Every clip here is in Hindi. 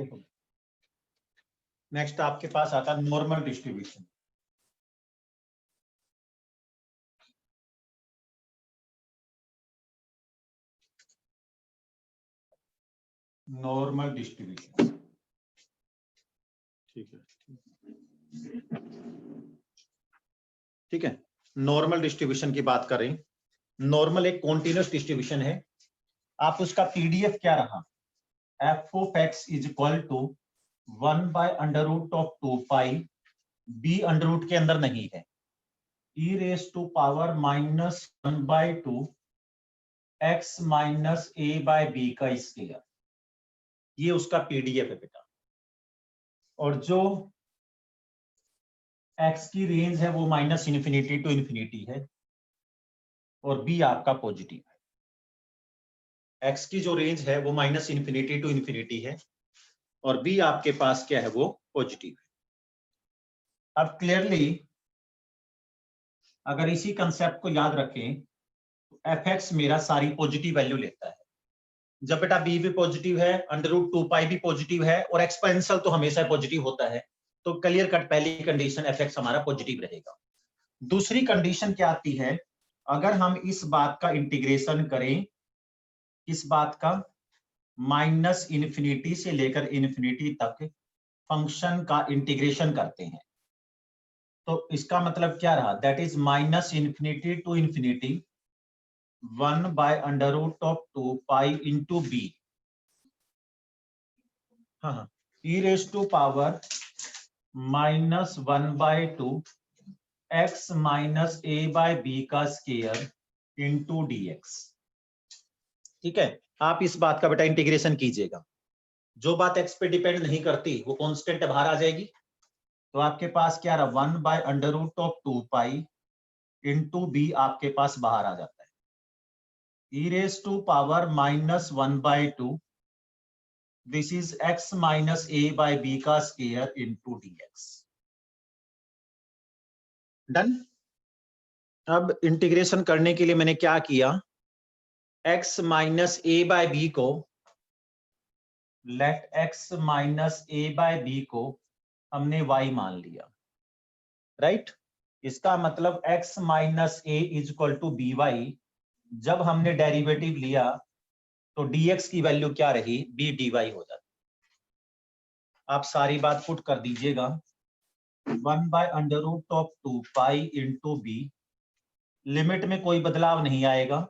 देखो नेक्स्ट आपके पास आता है नॉर्मल डिस्ट्रीब्यूशन। नॉर्मल डिस्ट्रीब्यूशन, ठीक है, ठीक है। नॉर्मल डिस्ट्रीब्यूशन की बात करें, नॉर्मल एक कॉन्टिन्यूस डिस्ट्रीब्यूशन है। आप उसका पीडीएफ क्या रहा, F of X is equal to 1/√2π, B under root के अंदर नहीं है, E raise to power -1/2 X minus A by B का स्क्वायर, ये उसका पीडीएफ है बेटा। और जो एक्स की रेंज है वो -∞ टू ∞ है और बी आपका पॉजिटिव है। एक्स की जो रेंज है वो -∞ टू ∞ है और बी आपके पास क्या है, वो पॉजिटिव है। अब क्लियरली अगर इसी कंसेप्ट को याद रखें तो एफ एक्स मेरा सारी पॉजिटिव वैल्यू लेता है। जब बेटा बी भी पॉजिटिव है, √2π भी पॉजिटिव है और एक्सपोनेंशियल तो हमेशा पॉजिटिव होता है, तो क्लियर कट पहली कंडीशन एफ एक्स हमारा पॉजिटिव रहेगा। दूसरी कंडीशन क्या आती है, अगर हम इस बात का इंटीग्रेशन करें, इस बात का -∞ से लेकर ∞ तक फंक्शन का इंटीग्रेशन करते हैं, तो इसका मतलब क्या रहा, that is -∞ to ∞ 1/√2π into B, हाँ, E raise to power -1/2 X minus A by B का स्क्वायर इंटू dx। ठीक है, आप इस बात का बेटा इंटीग्रेशन कीजिएगा। जो बात एक्स पे डिपेंड नहीं करती वो कांस्टेंट बाहर आ जाएगी, तो आपके पास क्या रहा, 1/√2π इंटू बी आपके पास बाहर आ जाता है, E raise to power -1/2, this is X minus A by B का स्क्वायर इंटू dx। डन। अब इंटीग्रेशन करने के लिए मैंने क्या किया, x minus A by B को, let x minus A by B को हमने y मान लिया, राइट। इसका मतलब x minus A is equal to B Y. जब हमने डेरिवेटिव लिया तो dx की वैल्यू क्या रही, b dy हो जाती। आप सारी बात पुट कर दीजिएगा, 1/√2π इंटू बी, लिमिट में कोई बदलाव नहीं आएगा।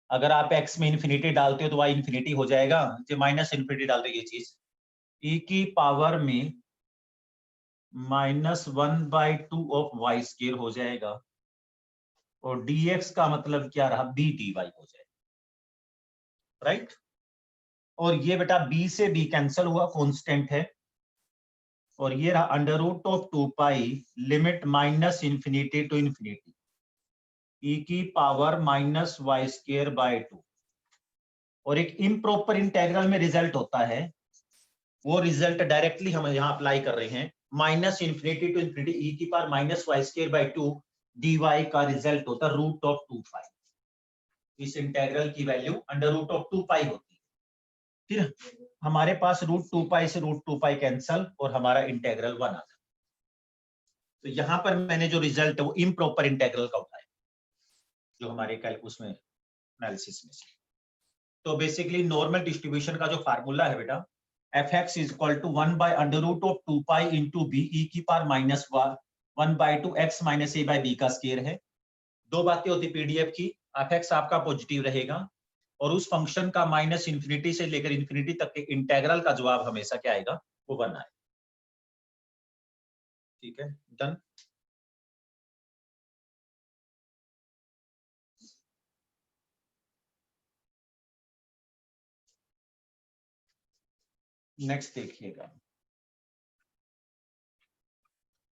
अगर आप x में इन्फिनिटी डालते हो तो y इन्फिनिटी हो जाएगा, जो -∞ डाल दो ये चीज, e की पावर में -1/2 ऑफ y स्क्वायर हो जाएगा और dx का मतलब क्या रहा, b dy हो जाएगा, राइट। और ये बेटा b से b कैंसिल हुआ, कांस्टेंट है, और ये रहा √2π लिमिट -∞ टू ∞, e की पावर -y²/2। और एक इम्प्रॉपर इंटेग्रल में रिजल्ट होता है, वो रिजल्ट डायरेक्टली हम यहां अप्लाई कर रहे हैं, -∞ टू ∞ e की पावर -y²/2 dy का रिजल्ट होता है √2π। इस इंटेग्रल की वैल्यू √2π होती है। फिर हमारे पास √2π से √2π कैंसल और हमारा इंटेग्रल 1 आ जाता है। तो यहां पर मैंने जो रिजल्ट है वो इम्प्रॉपर इंटेग्रल का उठाया, जो हमारे कैलकुलस में एनालिसिस में से। तो बेसिकली नॉर्मल डिस्ट्रीब्यूशन का जो फार्मूला है बेटा, F X is equal to 1/√2π into B, E की power -1/2 X minus A by B का स्क्वायर है। दो बातें होती पीडीएफ की, एफ एक्स आपका पॉजिटिव रहेगा और उस फंक्शन का -∞ से लेकर ∞ तक के इंटेग्रल का जवाब हमेशा क्या आएगा, वो 1 आएगा। ठीक है, डन। नेक्स्ट देखिएगा,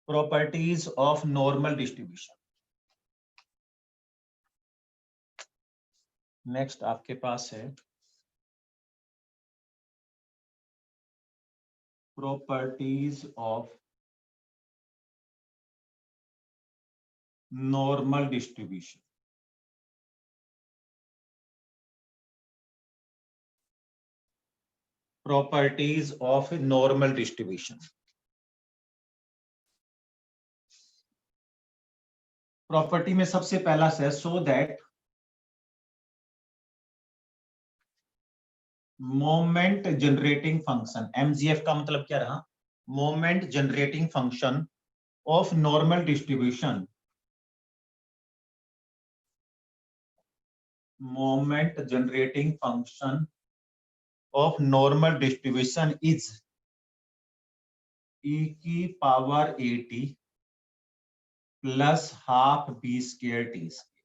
properties of normal distribution. Next आपके पास है properties of normal distribution. Properties of normal distribution. Property में सबसे पहला है so that moment generating function, MGF का मतलब क्या रहा, moment generating function of normal distribution, moment generating function of normal distribution is e की power at plus half b square t square.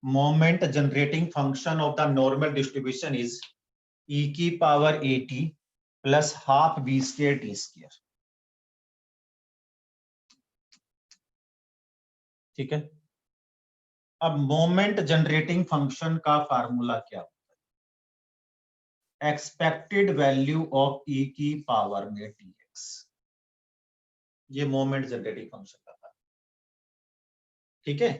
Moment generating function of the normal distribution is e की power at plus half b square t square. ठीक है, अब मोमेंट जनरेटिंग फंक्शन का फार्मूला क्या होता है, एक्सपेक्टेड वैल्यू ऑफ e की पावर में tx, ये मोमेंट जनरेटिंग फंक्शन का था। ठीक है,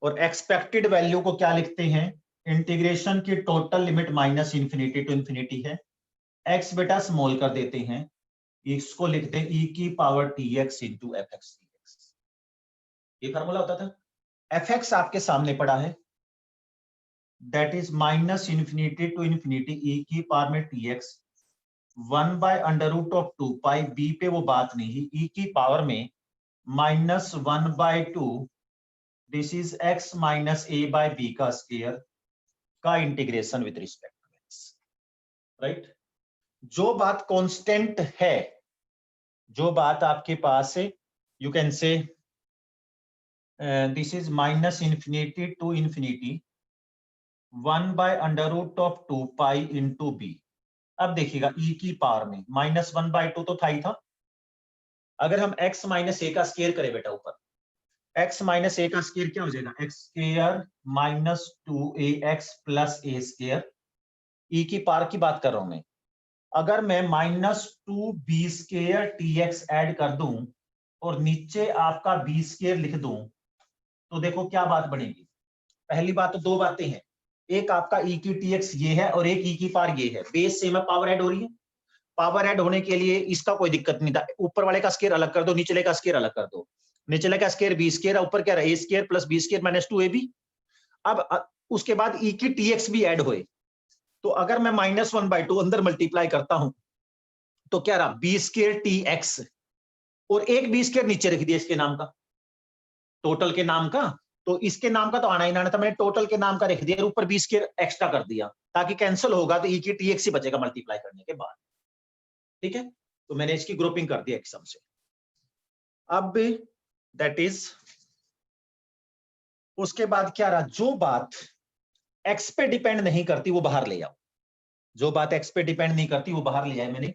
और एक्सपेक्टेड वैल्यू को क्या लिखते हैं, इंटीग्रेशन की total limit minus infinity to infinity है, एक्स बेटा स्मॉल कर देते हैं, इसको लिखते हैं e की power tx into f x dx। ये फार्मूला होता था। एफ एक्स आपके सामने पड़ा है, that is minus infinity to infinity e की पावर में tx 1 by under root of 2 pi, b पे वो बात नहीं, e की पावर में minus 1 by 2, this is x minus a by b का स्क्वायर का integration with respect to x, right. जो बात कांस्टेंट है, जो बात आपके पास है, you can say this is minus infinity to infinity 1 by under root of 2 pi into b. अब देखिएगा e की पावर में माइनस 1 बाय 2 तो था ही था, अगर हम x माइनस a का स्क्वायर करें बेटा ऊपर, x माइनस a का स्क्वायर क्या हो जाएगा, x square minus 2ax plus a square, e की पावर की बात कर रहा हूं मैं। अगर मैं minus 2b square tx add कर दूं और नीचे आपका b स्क्वायर लिख दूं, तो देखो क्या बात बनेगी। पहली बात तो दो बातें हैं, एक आपका e की tx ये है और एक e की पावर ये है, बेस सेम है, पावर ऐड हो रही है। पावर ऐड होने के लिए इसका कोई दिक्कत नहीं था, ऊपर वाले का स्क्वायर अलग कर दो, निचले का स्क्वायर अलग कर दो, निचले का स्क्वायर बी स्क्वायर, ऊपर क्या रहा A square plus B square minus 2ab। अब उसके बाद e की tx भी ऐड होए, तो अगर मैं माइनस 1 बाय 2 अंदर मल्टीप्लाई करता हूं तो क्या रहा, बी स्क्वायर tx और एक बी स्क्वायर नीचे रख दिया इसके नाम का, टोटल के नाम का, तो इसके नाम का तो आना ही ना था, मैंने टोटल के नाम का रख दिया और ऊपर बी स्क्वायर एक्स्ट्रा कर दिया, ताकि कैंसिल होगा तो e की tx ही बचेगा मल्टीप्लाई करने के बाद। ठीक है, तो मैंने इसकी ग्रुपिंग कर दी एक सम से। अब दैट इज, उसके बाद क्या रहा, जो बात x पे डिपेंड नहीं करती वो बाहर ले आओ, जो बात x पे डिपेंड नहीं करती वो बाहर ले आए मैंने,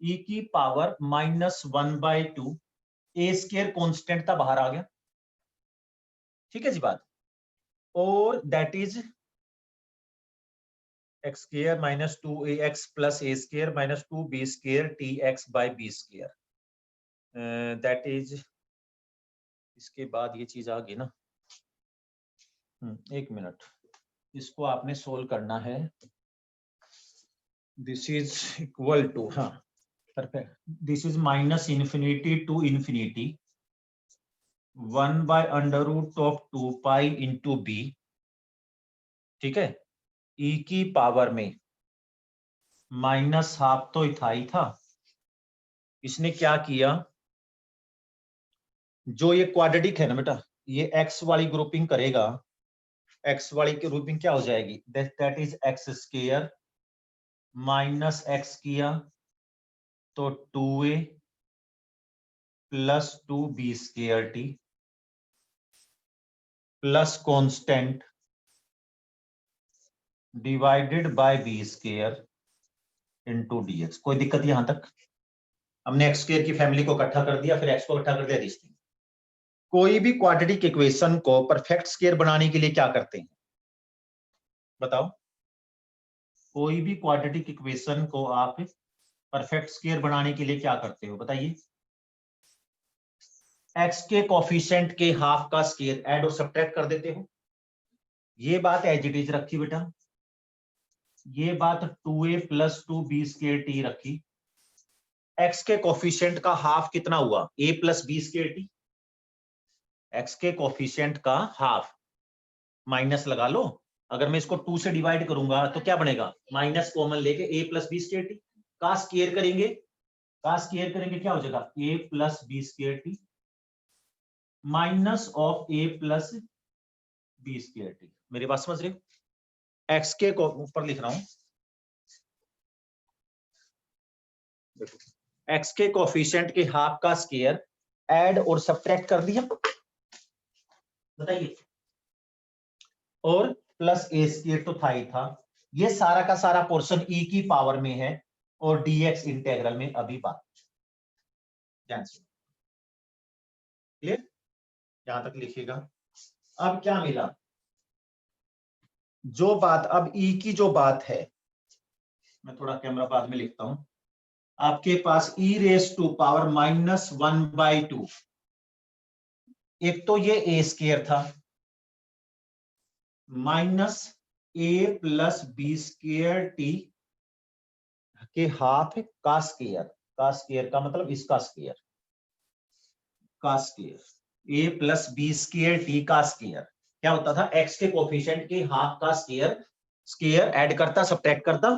e की power minus 1 by 2, a square constant था बाहर आ गया। ठीक है जी बात, और that is x square minus 2ax plus a square minus 2b square tx by b square, that is, इसके बाद ये चीज आ गई ना, एक मिनट, इसको आपने सोल्व करना है, दिस इज इक्वल टू, हाँ perfect, this is minus infinity to infinity 1 by under root of 2 pi into b. ठीक है, e की पावर में माइनस हाफ तो था ही था, इसने क्या किया, जो ये क्वाड्रेटिक है ना बेटा, ये x वाली ग्रुपिंग करेगा, x वाली की ग्रुपिंग क्या हो जाएगी, that is x square minus x किया तो 2a plus 2b square t plus constant divided by b square into dx। कोई दिक्कत यहां तक, हमने x स्क्वायर की फैमिली को इकट्ठा कर दिया, फिर x को इकट्ठा कर दिया दिस थिंग। कोई भी क्वाड्रेटिक इक्वेशन को परफेक्ट स्क्वायर बनाने के लिए क्या करते हैं बताओ, कोई भी क्वाड्रेटिक इक्वेशन को आप परफेक्ट स्क्वायर बनाने के लिए क्या करते हो बताइए, x के कोफिशिएंट के हाफ का स्क्वायर ऐड और सब्ट्रैक्ट कर देते हो, ये बात एज इट इज रखी बेटा, ये बात 2a + 2b स्क्वायर टी रखी। x के कोफिशिएंट का हाफ कितना हुआ, a + b square T. x के कोफिशिएंट का हाफ माइनस लगा लो, अगर मैं इसको 2 से डिवाइड करूंगा तो क्या बनेगा, माइनस कॉमन लेके a + b स्क्वायर टी का स्क्वायर करेंगे, क्या हो जाएगा, a + b square T minus of a + b square T. मेरी बात समझ रहे हो, x के को ऊपर लिख रहा हूं, देखो x के कोफिशिएंट के हाफ का स्क्वायर ऐड और सब्ट्रैक्ट कर दिया, बताइए, और प्लस a स्क्वायर तो था ही था। ये सारा का सारा पोर्शन e की पावर में है और dx इंटीग्रल में अभी बात, ध्यान से क्लियर, यहां तक लिखिएगा। अब क्या मिला, जो बात अब e की जो बात है, मैं थोड़ा कैमरा बाद में लिखता हूं, आपके पास e⁻⁻², एक तो ये a स्क्वायर था minus a + b square T के हाफ का स्क्वायर का मतलब इसका स्क्वायर का square, a + b square T का स्क्वायर क्या होता था, x के कोफिशिएंट के हाफ का स्क्वायर ऐड करता सब्ट्रैक्ट करता,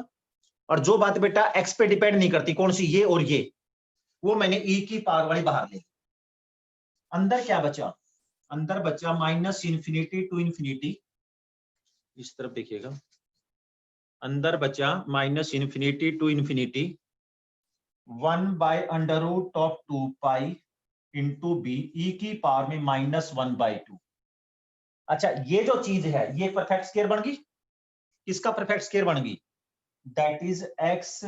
और जो बात बेटा x पे डिपेंड नहीं करती, कौन सी, ये और ये, वो मैंने e की पावर वाली बाहर ले। अंदर क्या बचा, अंदर बचा -∞ to ∞, इस तरफ देखिएगा, अंदर बचा -∞ to ∞, 1/√2π इंटू बी ई की पावर में -1/2। अच्छा ये जो चीज है ये परफेक्ट स्क्वायर बन गई, किसका परफेक्ट स्क्वायर बन गई, दैट इज x - a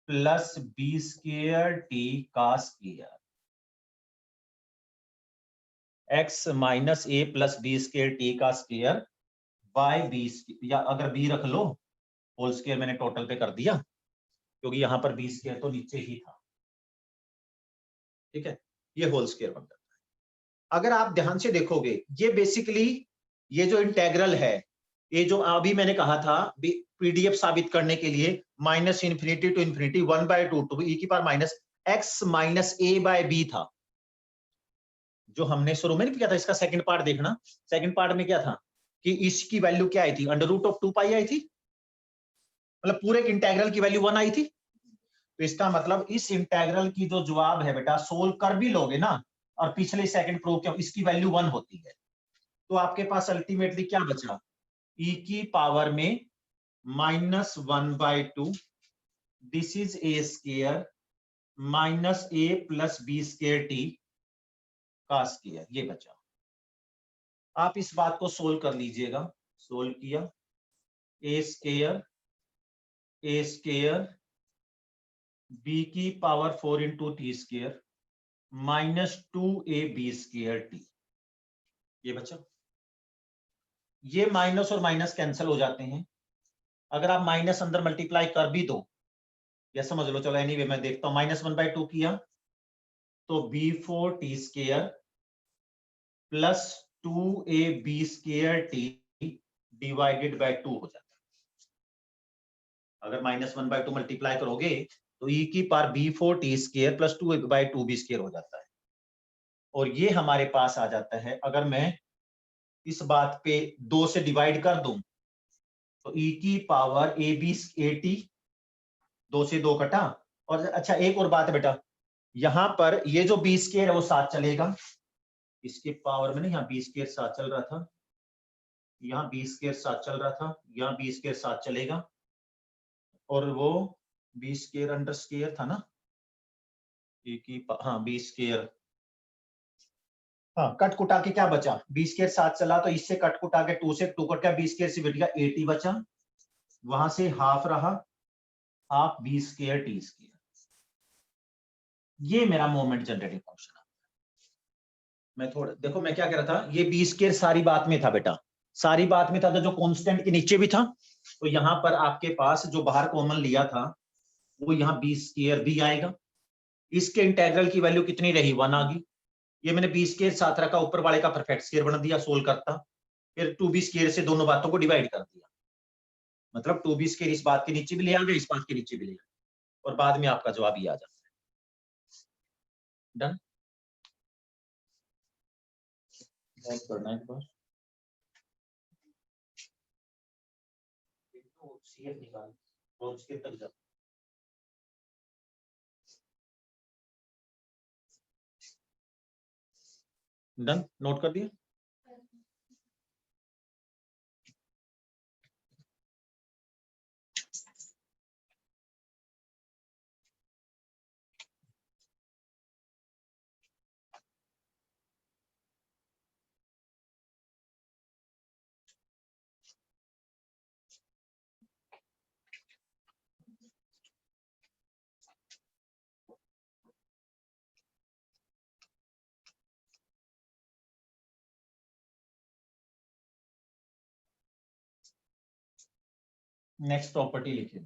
+ b square T का square, x - a + b square T का स्क्वायर बाय b, या अगर b रख लो, होल स्क्वायर मैंने टोटल पे कर दिया क्योंकि यहां पर b स्क्वायर तो नीचे ही था, ठीक है, ये होल स्क्वायर बन जाता है। अगर आप ध्यान से देखोगे ये बेसिकली ये जो इंटेग्रल है, ये जो अभी मैंने कहा था पीडीएफ साबित करने के लिए -∞ to ∞, 1/2 to e की पावर -x - a/b था, जो हमने शुरू में नहीं किया था, इसका सेकंड पार्ट देखना, सेकंड पार्ट में क्या था कि इसकी वैल्यू क्या आई थी, √2π आई थी, मतलब पूरे इंटेग्रल की वैल्यू 1 आई थी। तो इसका मतलब इस इंटेग्रल की जो जवाब है बेटा, सोल्व कर भी लोगे ना, और पिछले सेकंड प्रूव किया, इसकी वैल्यू 1 होती है, तो आपके पास अल्टीमेटली क्या बचा, e की पावर में -1/2, this is a square minus a + b square T का स्क्वायर, ये बचा। आप इस बात को सोल्व कर लीजिएगा, सोल्व किया, a स्क्वायर b की power 4 into t square -2ab square T, ये बचा। ये माइनस और माइनस कैंसिल हो जाते हैं, अगर आप माइनस अंदर मल्टीप्लाई कर भी दो, या समझ लो, चलो एनीवे मैं देखता हूं, -1/2 किया तो b4t square plus 2ab square T divided by 2 हो जाता है। अगर -1/2 मल्टीप्लाई करोगे तो e की power b4t square plus 2/2b square हो जाता है, और ये हमारे पास आ जाता है, अगर मैं इस बात पे 2 से डिवाइड कर दूं तो e की पावर ab 2 से 2 कटा। और अच्छा एक और बात है बेटा, यहां पर ये जो b स्क्वायर है वो साथ चलेगा, इसके पावर में ना, यहाँ b स्क्वायर साथ चल रहा था, यहाँ b स्क्वायर साथ चल रहा था, यहाँ b स्क्वायर साथ चलेगा, और वो b स्क्वायर अंडर स्क्वायर था ना, हाँ b स्क्वायर, हाँ कट कुटा के क्या बचा, b स्क्वायर साथ चला तो इससे कट कुटा के 2 से 2 कट गया, b स्क्वायर से बच गया 80 बचा, वहां से हाफ रहा, half b square t square, ये मेरा मोमेंट जनरेटिंग फंक्शन है। मैं थोड़ा देखो मैं क्या कह रहा था, ये b स्क्वायर सारी बात में था बेटा, सारी बात में था, तो जो कांस्टेंट के नीचे भी था, तो यहां पर आपके पास जो बाहर कॉमन लिया था वो यहाँ b स्क्वायर भी आएगा, इसके इंटीग्रल की वैल्यू कितनी रही, 1 आ गई, ये मैंने बी स्क्वायर साथ रखा, ऊपर वाले का परफेक्ट स्क्वायर बना दिया, सोल्व करता, फिर 2b स्क्वायर से दोनों बातों को डिवाइड कर दिया, मतलब 2b स्क्वायर इस बात के नीचे भी ले आ गया, इस बात के नीचे भी ले आ गया, और बाद में आपका जवाब ये आ जाता है। डन, बहुत करना एक बार सीएफ निकाल और उसके तक जा। डन, नोट कर दिया। नेक्स्ट प्रॉपर्टी लिखिए,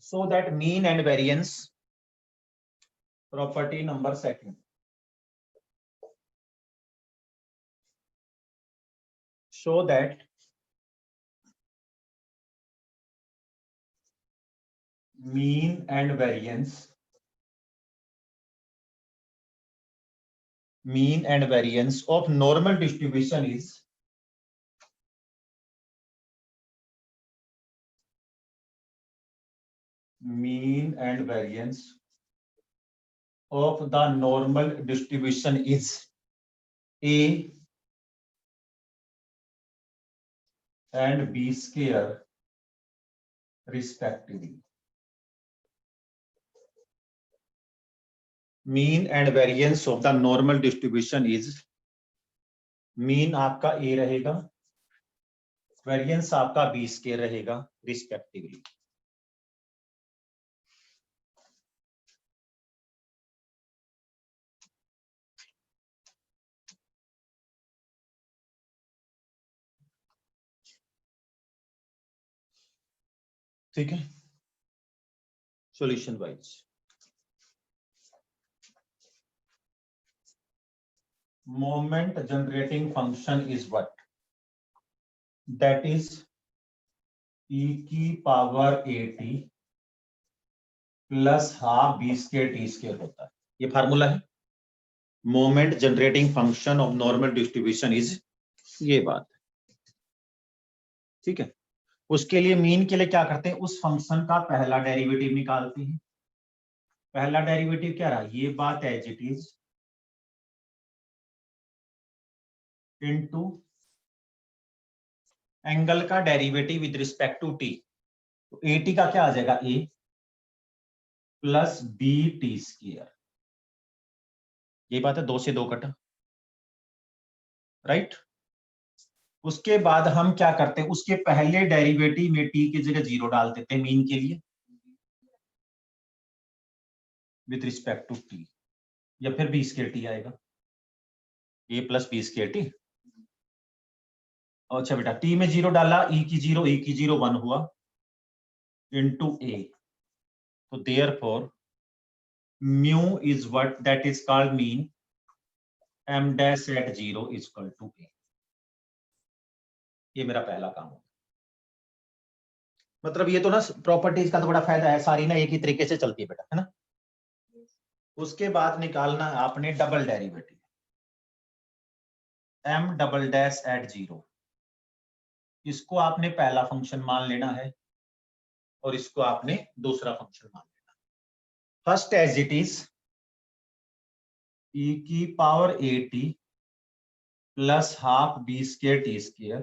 so that mean and variance, property number second, show that mean and variance of normal distribution is mean and variance of the normal distribution is A and B square respectively. Mean and variance of the normal distribution is, mean आपका A रहेगा, variance आपका B square रहेगा respectively. ठीक है, solution wise moment generating function is what? That is e की power at plus half b square t square होता है, ये फार्मूला है। Moment generating function of normal distribution is, ये बात, ठीक है। उसके लिए मीन के लिए क्या करते हैं, उस फंक्शन का पहला डेरिवेटिव निकालते हैं। पहला डेरिवेटिव क्या रहा, ये बात as it is into angle का derivative with respect to T, तो ए टी का क्या आ जाएगा, A plus B T square, ये बात है, 2 से 2 कटा, राइट। उसके बाद हम क्या करते हैं, उसके पहले डेरिवेटिव में टी की जगह 0 डाल देते हैं मीन के लिए विथ रिस्पेक्ट टू टी, या फिर बी स्क्वायर टी आएगा, ए प्लस बी स्क्वायर टी। अच्छा बेटा, टी में 0 डाला, ई की 0 1 हुआ इनटू ए, तो therefore mu is what, that is called mean, m dash at 0 is equal to a. ये मेरा पहला काम है। मतलब ये तो ना प्रॉपर्टीज का तो बड़ा फायदा है, सारी ना एक ही तरीके से चलती है बेटा, है ना। उसके बाद निकालना है आपने double derivative, m double dash at 0, इसको आपने पहला फंक्शन मान लेना है और इसको आपने दूसरा फंक्शन मान लेना है। First as it is e की power at plus half b square t square,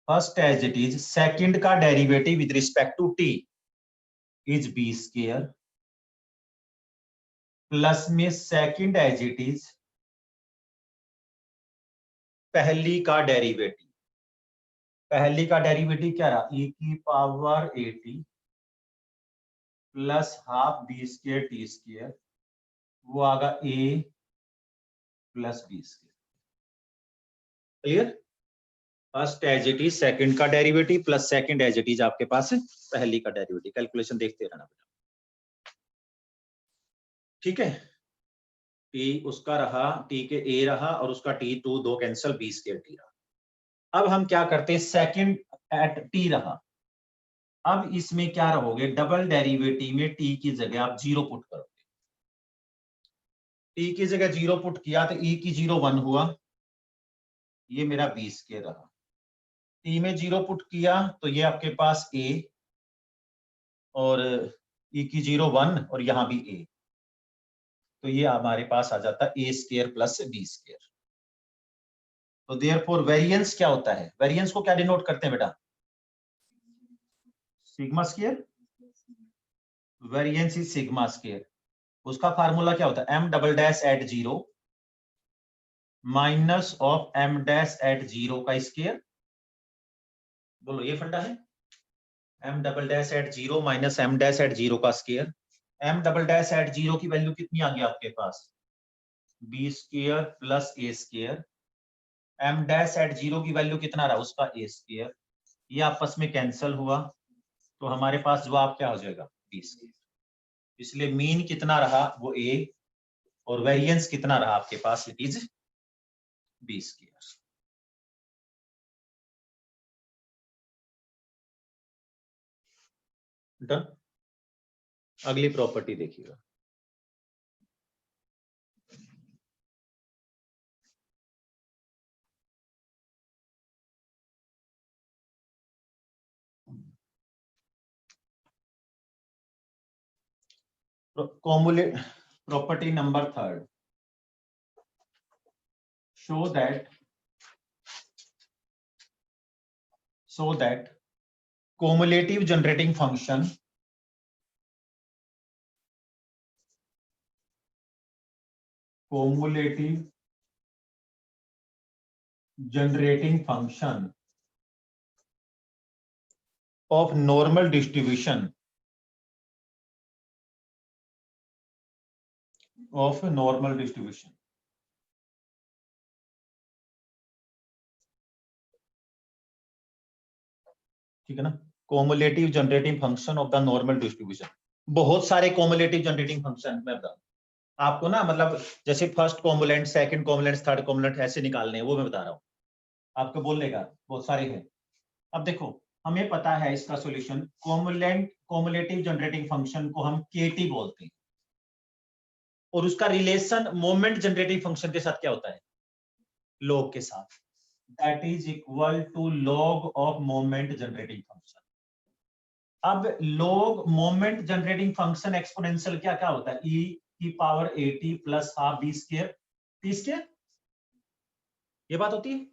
first as it is, second का derivative with respect to t is b square, plus में सेकंड एज इट इज पहली का डेरिवेटिव, पहली का डेरिवेटिव क्या रहा, e की power at plus half b square t square, वो आगा a plus B square. Clear, first as it is second का derivative plus second as it is आपके पास पहली का डेरिवेटिव, कैलकुलेशन देखते रहना बेटा। ठीक है, टी उसका रहा, टी के ए रहा और उसका टी 2 दो कैंसल, बी स्क्वायर टी रहा। अब हम क्या करते हैं, सेकंड एट टी रहा, अब इसमें क्या रहोगे, डबल डेरिवेटिव में टी की जगह आप 0 पुट करोगे। टी की जगह 0 पुट किया तो ई की 0 1 हुआ, ये मेरा बी स्क्वायर रहा। टी में 0 पुट किया तो ये आपके पास ए, और ई की 0 1 और यहां भी ए, तो ये हमारे पास आ जाता है ए स्क्वायर प्लस बी स्क्वायर। तो देयरफॉर वेरिएंस क्या होता है, वेरिएंस को क्या डिनोट करते हैं बेटा, sigma square, variance is sigma square. उसका फार्मूला क्या होता है, m double dash at 0 minus of m dash at 0 का स्क्वायर। बोलो ये फंडा है, m double dash at 0 minus m dash at 0 का square. M double dash at 0 की वैल्यू कितनी आ गई आपके पास, b square plus a square. M dash at 0 की वैल्यू कितना रहा, उसका ए स्क्वायर। ये आपस में कैंसिल हुआ तो हमारे पास जवाब क्या हो जाएगा, बी स्क्वायर। इसलिए मीन कितना रहा, वो ए, और वेरिएंस कितना रहा आपके पास, it is b square. Done. अगली प्रॉपर्टी देखिएगा, property number 3, show that cumulative generating function of normal distribution ठीक है ना, cumulative generating function of the normal distribution। बहुत सारे cumulative generating function मैं बता आपको ना, मतलब जैसे first component, second component, third component ऐसे निकालने हैं, वो मैं बता रहा हूँ आपको, बोलने का बहुत सारे हैं। अब देखो, हमें पता है इसका सॉल्यूशन, कॉम्युलेटिव जनरेटिंग फंक्शन को हम केटी बोलते हैं, और उसका रिलेशन मोमेंट जनरेटिंग फंक्शन के साथ क्या होता है, लॉग के साथ, that is equal to log of moment generating function. अब log moment generating function exponential क्या क्या होता है, ई की power 80 plus half b square t square, ये बात होती है।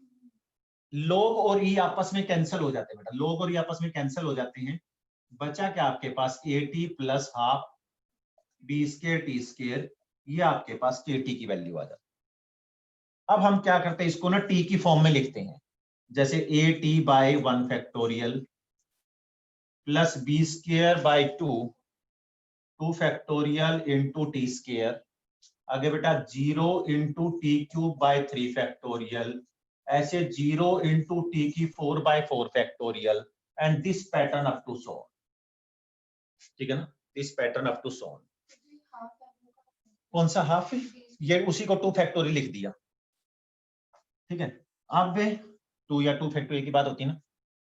लॉग और ई आपस में कैंसिल हो जाते हैं बेटा, लॉग और ई आपस में कैंसिल हो जाते हैं, बचा क्या आपके पास 80 plus half b square t square, ये आपके पास के टी की वैल्यू आ जाती है। अब हम क्या करते हैं, इसको ना टी की फॉर्म में लिखते हैं, जैसे a t by 1 factorial plus B square by 2 factorial into t square, आगे बेटा 0 into t cube by 3 factorial, ऐसे 0 इंटू टी की 4/4 factorial, and this pattern up to so, ठीक है ना, this pattern up to so. कौन सा हाफ है, ये उसी को 2 फैक्टोरियल लिख दिया, ठीक है। अब 2 या 2 फैक्टोरियल की बात होती है ना,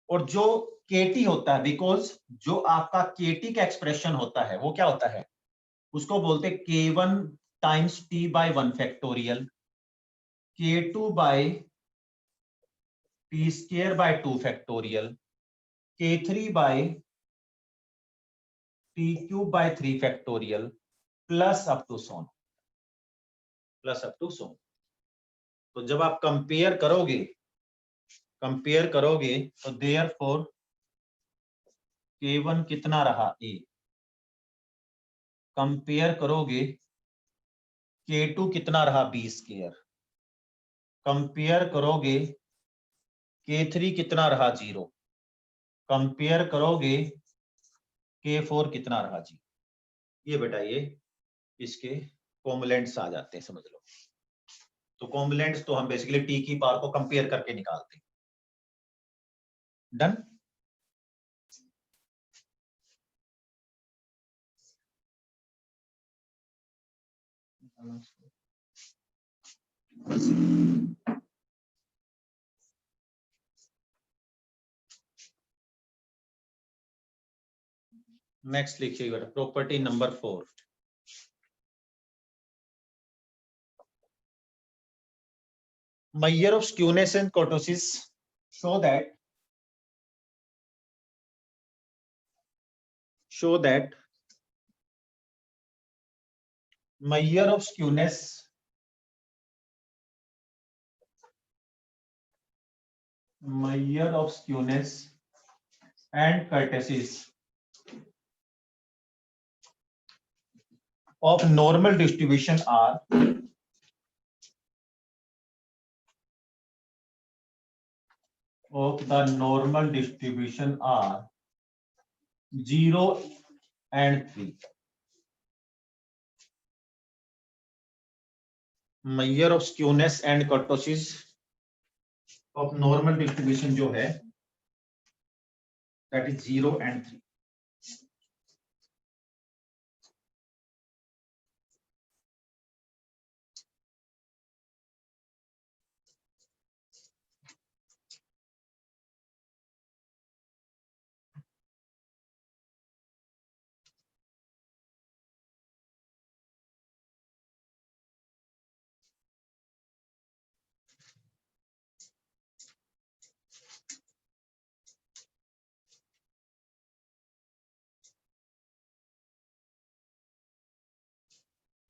और जो केटी होता है, बिकॉज जो आपका केटी का एक्सप्रेशन होता है वो क्या होता है, उसको बोलते हैं k1 times t by 1 factorial, k2 by t square by 2 factorial, k3 by t cube by 3 factorial, plus up to so on, plus up to so on. तो जब आप कंपेयर करोगे तो देयरफॉर k1 कितना रहा a, कंपेयर करोगे k2 कितना रहा b स्क्वायर, कंपेयर करोगे k3 कितना रहा 0, कंपेयर करोगे k4 कितना रहा 0। ये बेटा ये इसके कॉम्पोनेंट्स आ जाते हैं, समझ लो। तो कॉम्पोनेंट्स तो हम बेसिकली टी की पावर को कंपेयर करके निकालते हैं। डन। नेक्स्ट लिखिए बेटा, property number 4। Measure of skewness and kurtosis show that measure of skewness and kurtosis of normal distribution are of the normal distribution are 0 and 3. Measure of skewness and kurtosis of normal distribution जो है that is 0 and 3.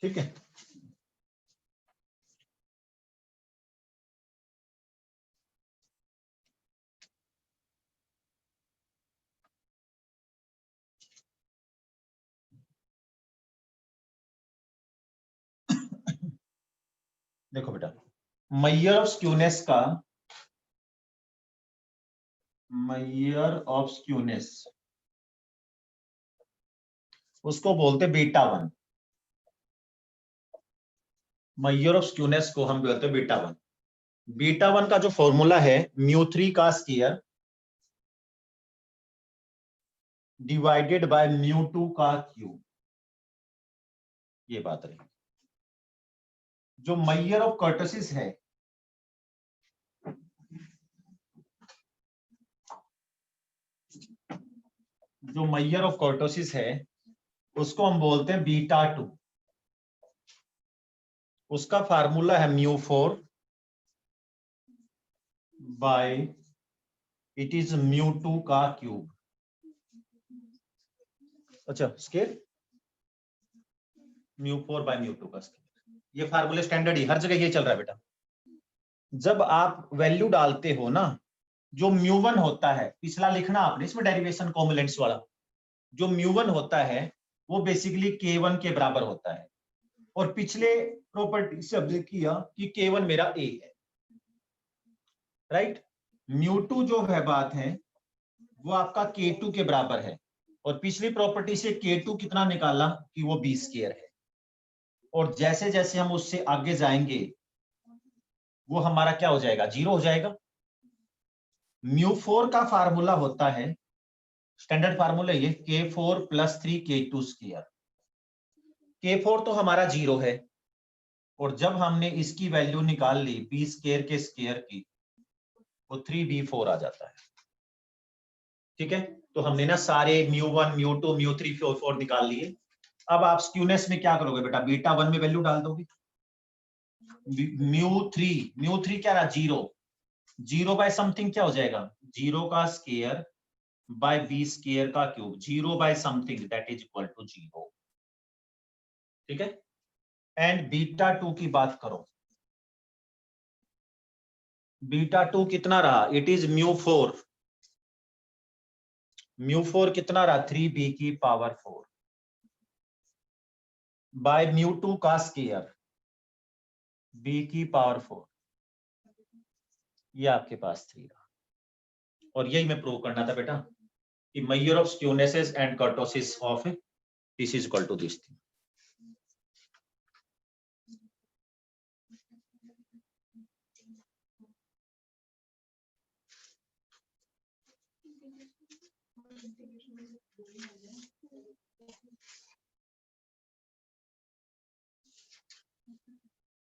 ठीक है, देखो बेटा, measure of skewness का measure of skewness उसको बोलते बीटा 1। measure of skewness को हम बोलते बीटा 1। बीटा 1 का जो फॉर्मूला है μ3 का स्क्वायर डिवाइडेड बाय μ2 का क्यूब, ये बात रही। जो measure of kurtosis है उसको हम बोलते हैं बीटा 2। उसका फार्मूला है μ4 बाय इट इज μ2 का क्यूब। अच्छा, स्केयर μ4 बाय μ2 का स्केयर, ये फार्मूले स्टैंडर्ड ही हर जगह ये चल रहा है बेटा। जब आप वैल्यू डालते हो ना, जो μ1 होता है, पिछला लिखना आपने इसमें डेरिवेशन कॉम्बुलेंट्स वाला, जो μ1 होता है वो बेसिकली k1 के बराबर होता है। और पिछले प्रॉपर्टी से हमने किया कि k1 मेरा a है, राइट। μ2 जो है बात है वो आपका k2 के बराबर है, और पिछली प्रॉपर्टी से k2 कितना निकाला कि वो b स्क्वायर है। और जैसे जैसे हम उससे आगे जाएंगे वो हमारा क्या हो जाएगा, 0 हो जाएगा। μ4 का फार्मूला होता है, स्टैंडर्ड फार्मूला ये k4 + 3 k2 स्क्वायर। k4 तो हमारा 0 है, और जब हमने इसकी वैल्यू निकाल ली b स्क्वायर के स्क्वायर की, वो 3b4 आ जाता है। ठीक है, तो हमने ना सारे μ1 μ2 μ3 μ4 निकाल लिए। अब आप स्क्यूनेस में क्या करोगे बेटा, बीटा 1 में वैल्यू डाल दोगे। μ3 क्या रहा, 0 बाय समथिंग क्या हो जाएगा, 0 का स्क्वायर बाय b स्क्वायर का cube, 0 by something that is equal to 0। ठीक है, एंड बीटा 2 की बात करो, बीटा 2 कितना रहा, इट इज μ4 कितना रहा, 3b की पावर 4 बाय μ2 का स्क्वायर b की पावर 4, ये आपके पास 3 रहा। और यही मैं प्रूव करना था बेटा कि measure of skewnesses and kurtosis of this is equal to this thing।